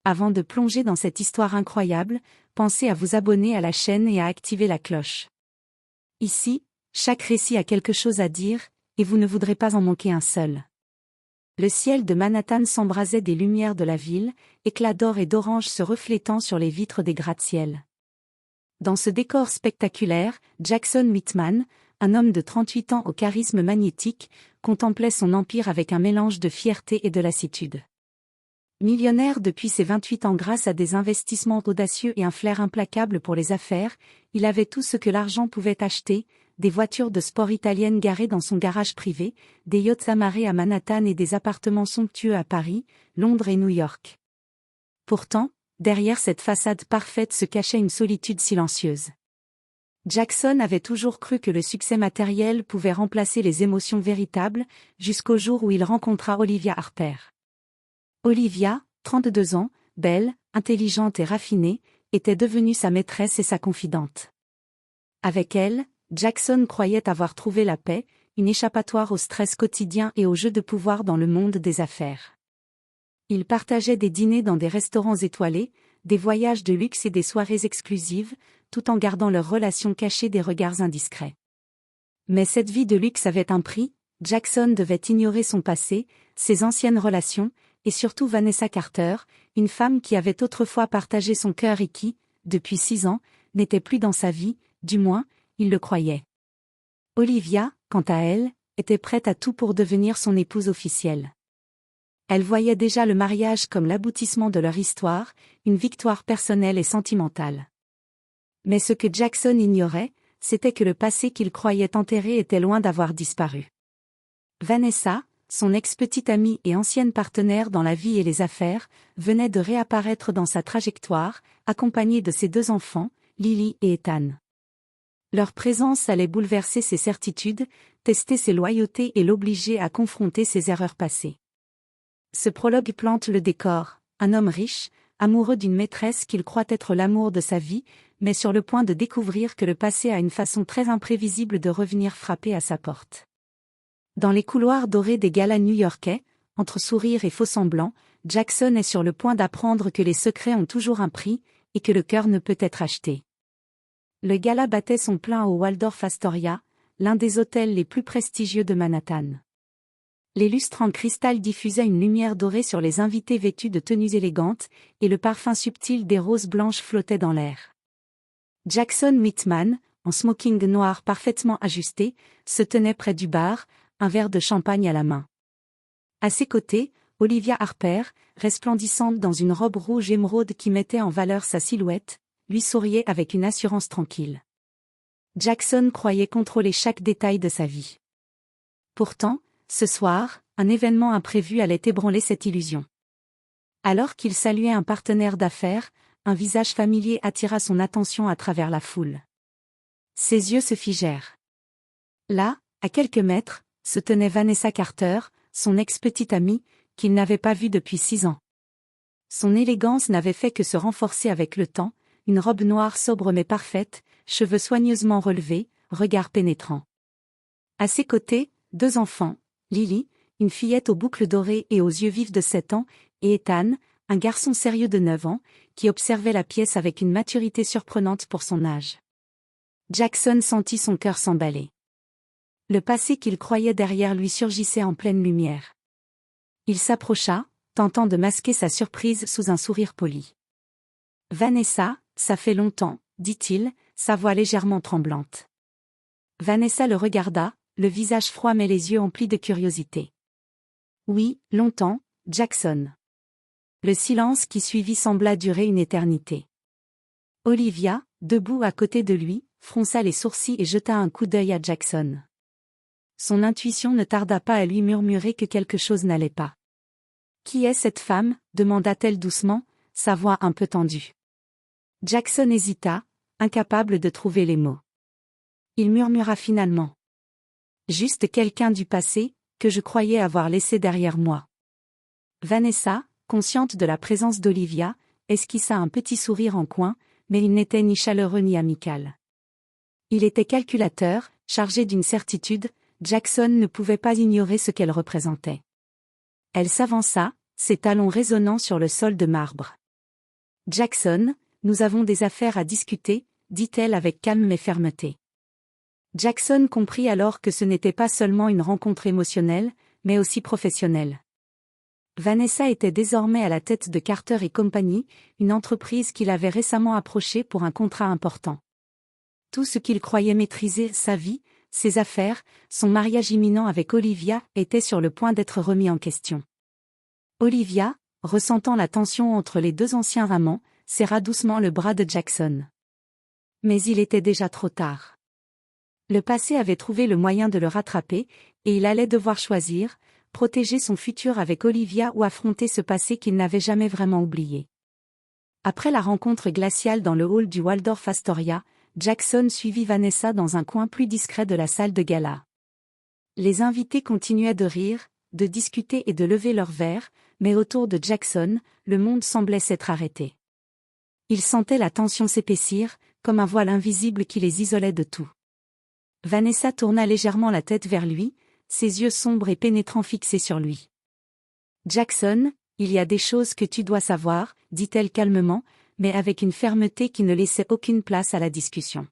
Avant de plonger dans cette histoire incroyable, pensez à vous abonner à la chaîne et à activer la cloche. Ici, chaque récit a quelque chose à dire, et vous ne voudrez pas en manquer un seul. Le ciel de Manhattan s'embrasait des lumières de la ville, éclats d'or et d'orange se reflétant sur les vitres des gratte-ciel. Dans ce décor spectaculaire, Jackson Whitman, un homme de 38 ans au charisme magnétique, contemplait son empire avec un mélange de fierté et de lassitude. Millionnaire depuis ses 28 ans grâce à des investissements audacieux et un flair implacable pour les affaires, il avait tout ce que l'argent pouvait acheter, des voitures de sport italiennes garées dans son garage privé, des yachts amarrés à Manhattan et des appartements somptueux à Paris, Londres et New York. Pourtant, derrière cette façade parfaite se cachait une solitude silencieuse. Jackson avait toujours cru que le succès matériel pouvait remplacer les émotions véritables, jusqu'au jour où il rencontra Olivia Harper. Olivia, 32 ans, belle, intelligente et raffinée, était devenue sa maîtresse et sa confidente. Avec elle, Jackson croyait avoir trouvé la paix, une échappatoire au stress quotidien et au jeu de pouvoir dans le monde des affaires. Ils partageaient des dîners dans des restaurants étoilés, des voyages de luxe et des soirées exclusives, tout en gardant leur relation cachée des regards indiscrets. Mais cette vie de luxe avait un prix, Jackson devait ignorer son passé, ses anciennes relations, et surtout Vanessa Carter, une femme qui avait autrefois partagé son cœur et qui, depuis 6 ans, n'était plus dans sa vie, du moins, il le croyait. Olivia, quant à elle, était prête à tout pour devenir son épouse officielle. Elle voyait déjà le mariage comme l'aboutissement de leur histoire, une victoire personnelle et sentimentale. Mais ce que Jackson ignorait, c'était que le passé qu'il croyait enterré était loin d'avoir disparu. Vanessa, son ex-petite amie et ancienne partenaire dans la vie et les affaires, venait de réapparaître dans sa trajectoire, accompagnée de ses 2 enfants, Lily et Ethan. Leur présence allait bouleverser ses certitudes, tester ses loyautés et l'obliger à confronter ses erreurs passées. Ce prologue plante le décor, un homme riche, amoureux d'une maîtresse qu'il croit être l'amour de sa vie, mais sur le point de découvrir que le passé a une façon très imprévisible de revenir frapper à sa porte. Dans les couloirs dorés des galas new-yorkais, entre sourires et faux-semblants, Jackson est sur le point d'apprendre que les secrets ont toujours un prix, et que le cœur ne peut être acheté. Le gala battait son plein au Waldorf Astoria, l'un des hôtels les plus prestigieux de Manhattan. Les lustres en cristal diffusaient une lumière dorée sur les invités vêtus de tenues élégantes, et le parfum subtil des roses blanches flottait dans l'air. Jackson Whitman, en smoking noir parfaitement ajusté, se tenait près du bar, un verre de champagne à la main. À ses côtés, Olivia Harper, resplendissante dans une robe rouge émeraude qui mettait en valeur sa silhouette, lui souriait avec une assurance tranquille. Jackson croyait contrôler chaque détail de sa vie. Pourtant, ce soir, un événement imprévu allait ébranler cette illusion. Alors qu'il saluait un partenaire d'affaires, un visage familier attira son attention à travers la foule. Ses yeux se figèrent. Là, à quelques mètres, se tenait Vanessa Carter, son ex-petite amie, qu'il n'avait pas vue depuis 6 ans. Son élégance n'avait fait que se renforcer avec le temps, une robe noire sobre mais parfaite, cheveux soigneusement relevés, regard pénétrant. À ses côtés, 2 enfants, Lily, une fillette aux boucles dorées et aux yeux vifs de 7 ans, et Ethan, un garçon sérieux de 9 ans, qui observait la pièce avec une maturité surprenante pour son âge. Jackson sentit son cœur s'emballer. Le passé qu'il croyait derrière lui surgissait en pleine lumière. Il s'approcha, tentant de masquer sa surprise sous un sourire poli. « Vanessa, ça fait longtemps, » dit-il, sa voix légèrement tremblante. Vanessa le regarda, le visage froid mais les yeux emplis de curiosité. « Oui, longtemps, Jackson. » Le silence qui suivit sembla durer une éternité. Olivia, debout à côté de lui, fronça les sourcils et jeta un coup d'œil à Jackson. Son intuition ne tarda pas à lui murmurer que quelque chose n'allait pas. « Qui est cette femme » demanda-t-elle doucement, sa voix un peu tendue. Jackson hésita, incapable de trouver les mots. Il murmura finalement. « Juste quelqu'un du passé, que je croyais avoir laissé derrière moi. » Vanessa, consciente de la présence d'Olivia, esquissa un petit sourire en coin, mais il n'était ni chaleureux ni amical. Il était calculateur, chargé d'une certitude, Jackson ne pouvait pas ignorer ce qu'elle représentait. Elle s'avança, ses talons résonnant sur le sol de marbre. Jackson, nous avons des affaires à discuter, dit-elle avec calme et fermeté. Jackson comprit alors que ce n'était pas seulement une rencontre émotionnelle, mais aussi professionnelle. Vanessa était désormais à la tête de Carter & Company, une entreprise qu'il avait récemment approchée pour un contrat important. Tout ce qu'il croyait maîtriser, sa vie, ses affaires, son mariage imminent avec Olivia, était sur le point d'être remis en question. Olivia, ressentant la tension entre les deux anciens amants, serra doucement le bras de Jackson. Mais il était déjà trop tard. Le passé avait trouvé le moyen de le rattraper, et il allait devoir choisir, protéger son futur avec Olivia ou affronter ce passé qu'il n'avait jamais vraiment oublié. Après la rencontre glaciale dans le hall du Waldorf Astoria, Jackson suivit Vanessa dans un coin plus discret de la salle de gala. Les invités continuaient de rire, de discuter et de lever leurs verres, mais autour de Jackson, le monde semblait s'être arrêté. Il sentait la tension s'épaissir, comme un voile invisible qui les isolait de tout. Vanessa tourna légèrement la tête vers lui, ses yeux sombres et pénétrants fixés sur lui. « Jackson, il y a des choses que tu dois savoir, » dit-elle calmement, mais avec une fermeté qui ne laissait aucune place à la discussion.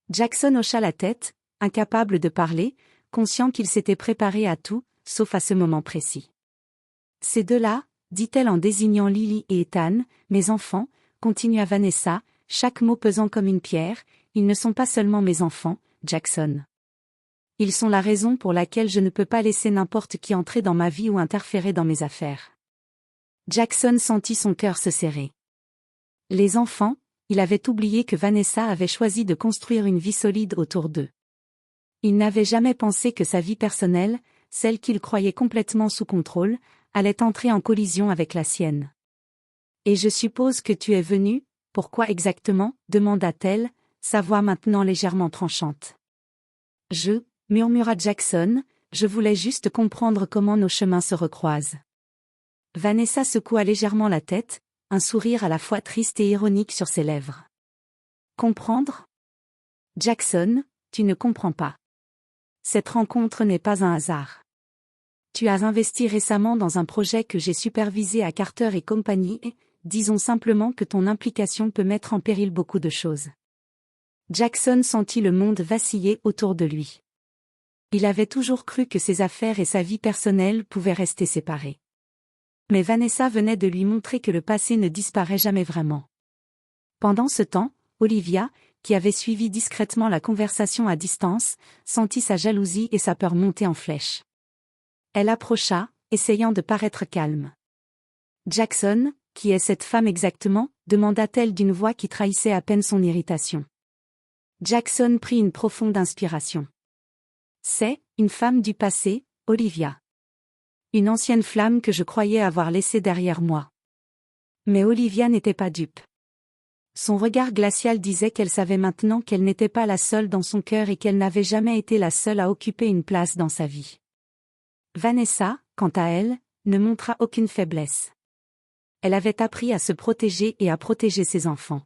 Jackson hocha la tête, incapable de parler, conscient qu'il s'était préparé à tout, sauf à ce moment précis. « Ces deux-là, » dit-elle en désignant Lily et Ethan, « mes enfants, » continua Vanessa, chaque mot pesant comme une pierre, « ils ne sont pas seulement mes enfants, Jackson. Ils sont la raison pour laquelle je ne peux pas laisser n'importe qui entrer dans ma vie ou interférer dans mes affaires. » Jackson sentit son cœur se serrer. Les enfants, il avait oublié que Vanessa avait choisi de construire une vie solide autour d'eux. Il n'avait jamais pensé que sa vie personnelle, celle qu'il croyait complètement sous contrôle, allait entrer en collision avec la sienne. « Et je suppose que tu es venu, pourquoi exactement ?» demanda-t-elle, sa voix maintenant légèrement tranchante. « murmura Jackson, je voulais juste comprendre comment nos chemins se recroisent. » Vanessa secoua légèrement la tête, un sourire à la fois triste et ironique sur ses lèvres. « Comprendre ? Jackson, tu ne comprends pas. Cette rencontre n'est pas un hasard. Tu as investi récemment dans un projet que j'ai supervisé à Carter & Company et, disons simplement que ton implication peut mettre en péril beaucoup de choses. » Jackson sentit le monde vaciller autour de lui. Il avait toujours cru que ses affaires et sa vie personnelle pouvaient rester séparées. Mais Vanessa venait de lui montrer que le passé ne disparaît jamais vraiment. Pendant ce temps, Olivia, qui avait suivi discrètement la conversation à distance, sentit sa jalousie et sa peur monter en flèche. Elle approcha, essayant de paraître calme. « Jackson, qui est cette femme exactement ?» demanda-t-elle d'une voix qui trahissait à peine son irritation. Jackson prit une profonde inspiration. « C'est, une femme du passé, Olivia. Une ancienne flamme que je croyais avoir laissée derrière moi. » Mais Olivia n'était pas dupe. Son regard glacial disait qu'elle savait maintenant qu'elle n'était pas la seule dans son cœur et qu'elle n'avait jamais été la seule à occuper une place dans sa vie. Vanessa, quant à elle, ne montra aucune faiblesse. Elle avait appris à se protéger et à protéger ses enfants.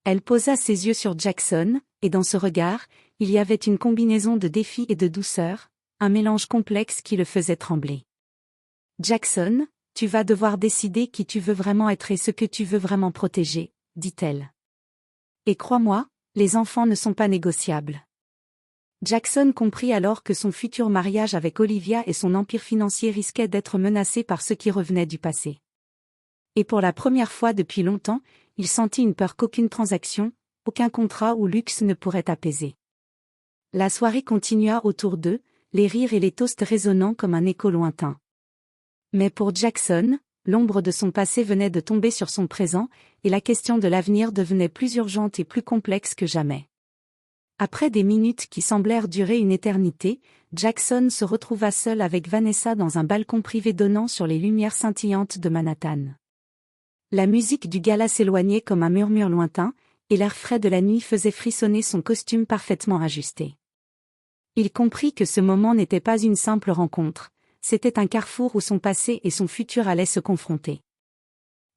Elle posa ses yeux sur Jackson, et dans ce regard, il y avait une combinaison de défi et de douceur, un mélange complexe qui le faisait trembler. « Jackson, tu vas devoir décider qui tu veux vraiment être et ce que tu veux vraiment protéger, » dit-elle. « Et crois-moi, les enfants ne sont pas négociables. » Jackson comprit alors que son futur mariage avec Olivia et son empire financier risquaient d'être menacés par ce qui revenait du passé. Et pour la première fois depuis longtemps, il sentit une peur qu'aucune transaction, aucun contrat ou luxe ne pourrait apaiser. La soirée continua autour d'eux, les rires et les toasts résonnant comme un écho lointain. Mais pour Jackson, l'ombre de son passé venait de tomber sur son présent, et la question de l'avenir devenait plus urgente et plus complexe que jamais. Après des minutes qui semblèrent durer une éternité, Jackson se retrouva seul avec Vanessa dans un balcon privé donnant sur les lumières scintillantes de Manhattan. La musique du gala s'éloignait comme un murmure lointain, et l'air frais de la nuit faisait frissonner son costume parfaitement ajusté. Il comprit que ce moment n'était pas une simple rencontre, c'était un carrefour où son passé et son futur allaient se confronter.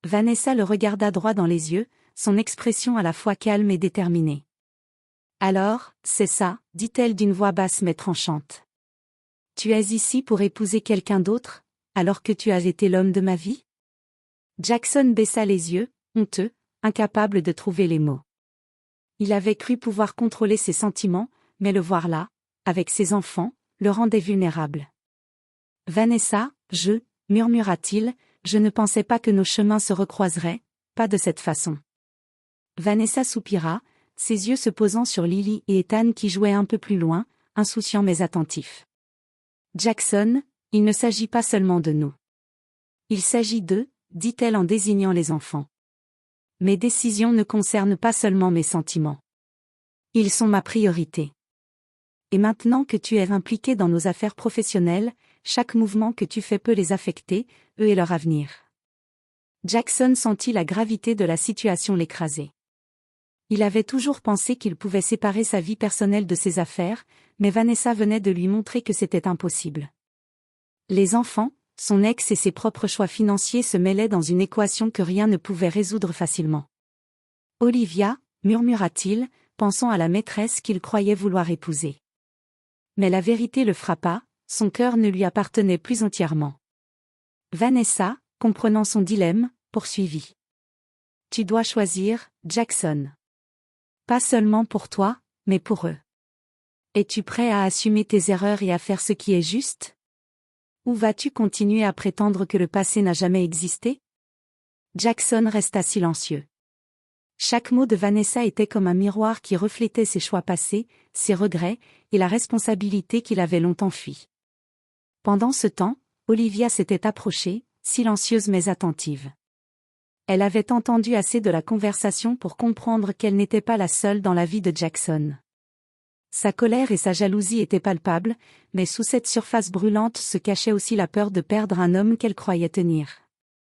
Vanessa le regarda droit dans les yeux, son expression à la fois calme et déterminée. « Alors, c'est ça, » dit-elle d'une voix basse mais tranchante. « Tu es ici pour épouser quelqu'un d'autre, alors que tu as été l'homme de ma vie ?» Jackson baissa les yeux, honteux, incapable de trouver les mots. Il avait cru pouvoir contrôler ses sentiments, mais le voir là, avec ses enfants, le rendait vulnérable. « Vanessa, murmura-t-il, je ne pensais pas que nos chemins se recroiseraient, pas de cette façon. » Vanessa soupira, ses yeux se posant sur Lily et Ethan qui jouaient un peu plus loin, insouciants mais attentifs. « Jackson, il ne s'agit pas seulement de nous. Il s'agit d'eux, dit-elle en désignant les enfants. Mes décisions ne concernent pas seulement mes sentiments. Ils sont ma priorité. Et maintenant que tu es impliqué dans nos affaires professionnelles, chaque mouvement que tu fais peut les affecter, eux et leur avenir. » Jackson sentit la gravité de la situation l'écraser. Il avait toujours pensé qu'il pouvait séparer sa vie personnelle de ses affaires, mais Vanessa venait de lui montrer que c'était impossible. Les enfants, son ex et ses propres choix financiers se mêlaient dans une équation que rien ne pouvait résoudre facilement. « Olivia, » murmura-t-il, pensant à la maîtresse qu'il croyait vouloir épouser. Mais la vérité le frappa, son cœur ne lui appartenait plus entièrement. Vanessa, comprenant son dilemme, poursuivit. « Tu dois choisir, Jackson. Pas seulement pour toi, mais pour eux. Es-tu prêt à assumer tes erreurs et à faire ce qui est juste? Ou vas-tu continuer à prétendre que le passé n'a jamais existé? » Jackson resta silencieux. Chaque mot de Vanessa était comme un miroir qui reflétait ses choix passés, ses regrets, et la responsabilité qu'il avait longtemps fui. Pendant ce temps, Olivia s'était approchée, silencieuse mais attentive. Elle avait entendu assez de la conversation pour comprendre qu'elle n'était pas la seule dans la vie de Jackson. Sa colère et sa jalousie étaient palpables, mais sous cette surface brûlante se cachait aussi la peur de perdre un homme qu'elle croyait tenir.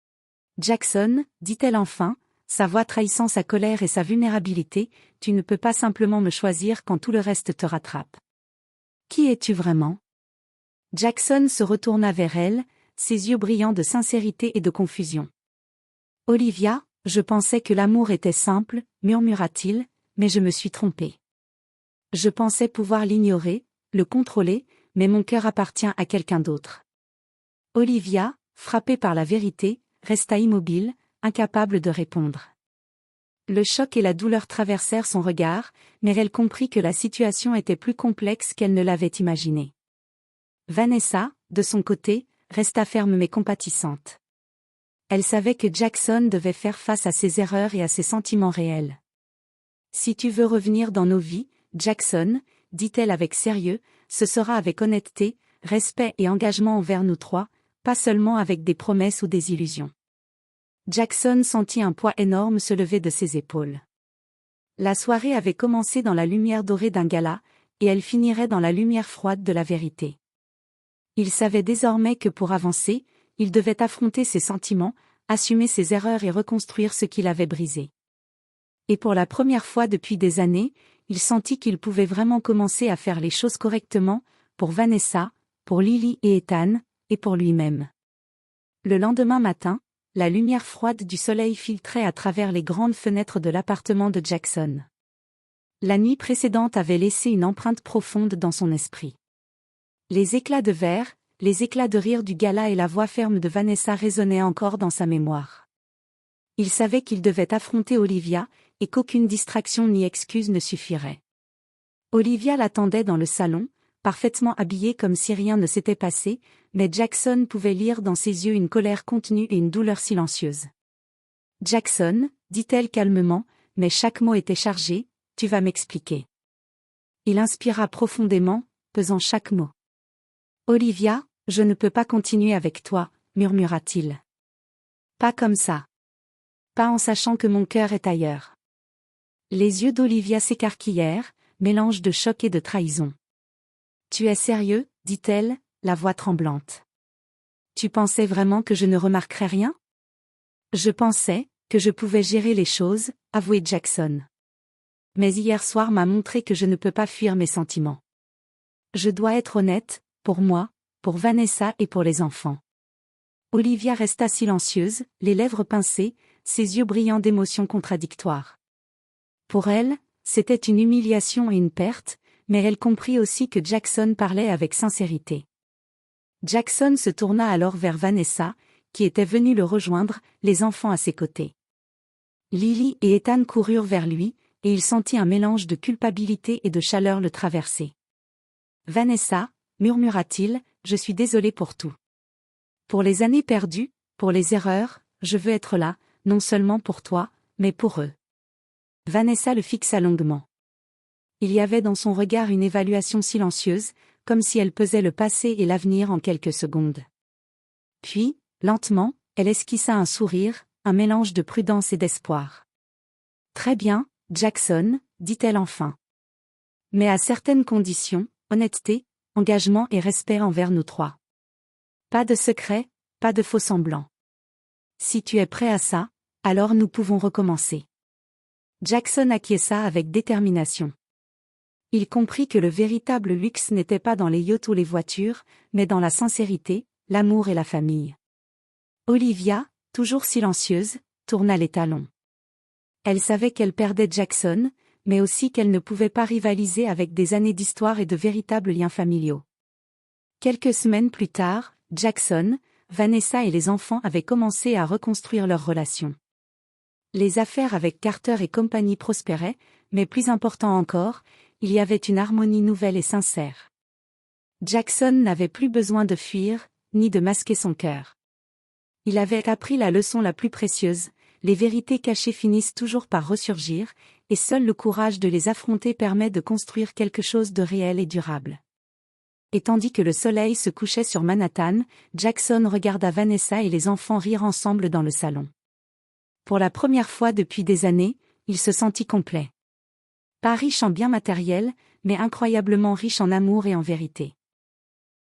« Jackson, » dit-elle enfin, sa voix trahissant sa colère et sa vulnérabilité, « tu ne peux pas simplement me choisir quand tout le reste te rattrape. Qui es-tu vraiment? » Jackson se retourna vers elle, ses yeux brillants de sincérité et de confusion. « Olivia, je pensais que l'amour était simple, » murmura-t-il, « mais je me suis trompé. Je pensais pouvoir l'ignorer, le contrôler, mais mon cœur appartient à quelqu'un d'autre. » Olivia, frappée par la vérité, resta immobile, incapable de répondre. Le choc et la douleur traversèrent son regard, mais elle comprit que la situation était plus complexe qu'elle ne l'avait imaginé. Vanessa, de son côté, resta ferme mais compatissante. Elle savait que Jackson devait faire face à ses erreurs et à ses sentiments réels. « Si tu veux revenir dans nos vies, Jackson, » dit-elle avec sérieux, « ce sera avec honnêteté, respect et engagement envers nous trois, pas seulement avec des promesses ou des illusions. » Jackson sentit un poids énorme se lever de ses épaules. La soirée avait commencé dans la lumière dorée d'un gala, et elle finirait dans la lumière froide de la vérité. Il savait désormais que pour avancer, il devait affronter ses sentiments, assumer ses erreurs et reconstruire ce qu'il avait brisé. Et pour la première fois depuis des années, il sentit qu'il pouvait vraiment commencer à faire les choses correctement, pour Vanessa, pour Lily et Ethan, et pour lui-même. Le lendemain matin, la lumière froide du soleil filtrait à travers les grandes fenêtres de l'appartement de Jackson. La nuit précédente avait laissé une empreinte profonde dans son esprit. Les éclats de verre, les éclats de rire du gala et la voix ferme de Vanessa résonnaient encore dans sa mémoire. Il savait qu'il devait affronter Olivia, et qu'aucune distraction ni excuse ne suffirait. Olivia l'attendait dans le salon, parfaitement habillée comme si rien ne s'était passé, mais Jackson pouvait lire dans ses yeux une colère contenue et une douleur silencieuse. « Jackson, » dit-elle calmement, mais chaque mot était chargé, « tu vas m'expliquer. » Il inspira profondément, pesant chaque mot. « Olivia, je ne peux pas continuer avec toi, » murmura-t-il. « Pas comme ça. Pas en sachant que mon cœur est ailleurs. » Les yeux d'Olivia s'écarquillèrent, mélange de choc et de trahison. « Tu es sérieux ?» dit-elle, la voix tremblante. « Tu pensais vraiment que je ne remarquerais rien? » « Je pensais que je pouvais gérer les choses, » avouait Jackson. « Mais hier soir m'a montré que je ne peux pas fuir mes sentiments. Je dois être honnête, pour moi, pour Vanessa et pour les enfants. » Olivia resta silencieuse, les lèvres pincées, ses yeux brillants d'émotions contradictoires. Pour elle, c'était une humiliation et une perte, mais elle comprit aussi que Jackson parlait avec sincérité. Jackson se tourna alors vers Vanessa, qui était venue le rejoindre, les enfants à ses côtés. Lily et Ethan coururent vers lui, et il sentit un mélange de culpabilité et de chaleur le traverser. « Vanessa, murmura-t-il, je suis désolé pour tout. Pour les années perdues, pour les erreurs, je veux être là, non seulement pour toi, mais pour eux. » Vanessa le fixa longuement. Il y avait dans son regard une évaluation silencieuse, comme si elle pesait le passé et l'avenir en quelques secondes. Puis, lentement, elle esquissa un sourire, un mélange de prudence et d'espoir. « Très bien, Jackson, dit-elle enfin. Mais à certaines conditions, honnêteté, engagement et respect envers nous trois. Pas de secret, pas de faux semblants. Si tu es prêt à ça, alors nous pouvons recommencer. » Jackson acquiesça avec détermination. Il comprit que le véritable luxe n'était pas dans les yachts ou les voitures, mais dans la sincérité, l'amour et la famille. Olivia, toujours silencieuse, tourna les talons. Elle savait qu'elle perdait Jackson, mais aussi qu'elle ne pouvait pas rivaliser avec des années d'histoire et de véritables liens familiaux. Quelques semaines plus tard, Jackson, Vanessa et les enfants avaient commencé à reconstruire leur relation. Les affaires avec Carter et compagnie prospéraient, mais plus important encore, il y avait une harmonie nouvelle et sincère. Jackson n'avait plus besoin de fuir, ni de masquer son cœur. Il avait appris la leçon la plus précieuse, les vérités cachées finissent toujours par ressurgir, et seul le courage de les affronter permet de construire quelque chose de réel et durable. Et tandis que le soleil se couchait sur Manhattan, Jackson regarda Vanessa et les enfants rire ensemble dans le salon. Pour la première fois depuis des années, il se sentit complet. Pas riche en biens matériels, mais incroyablement riche en amour et en vérité.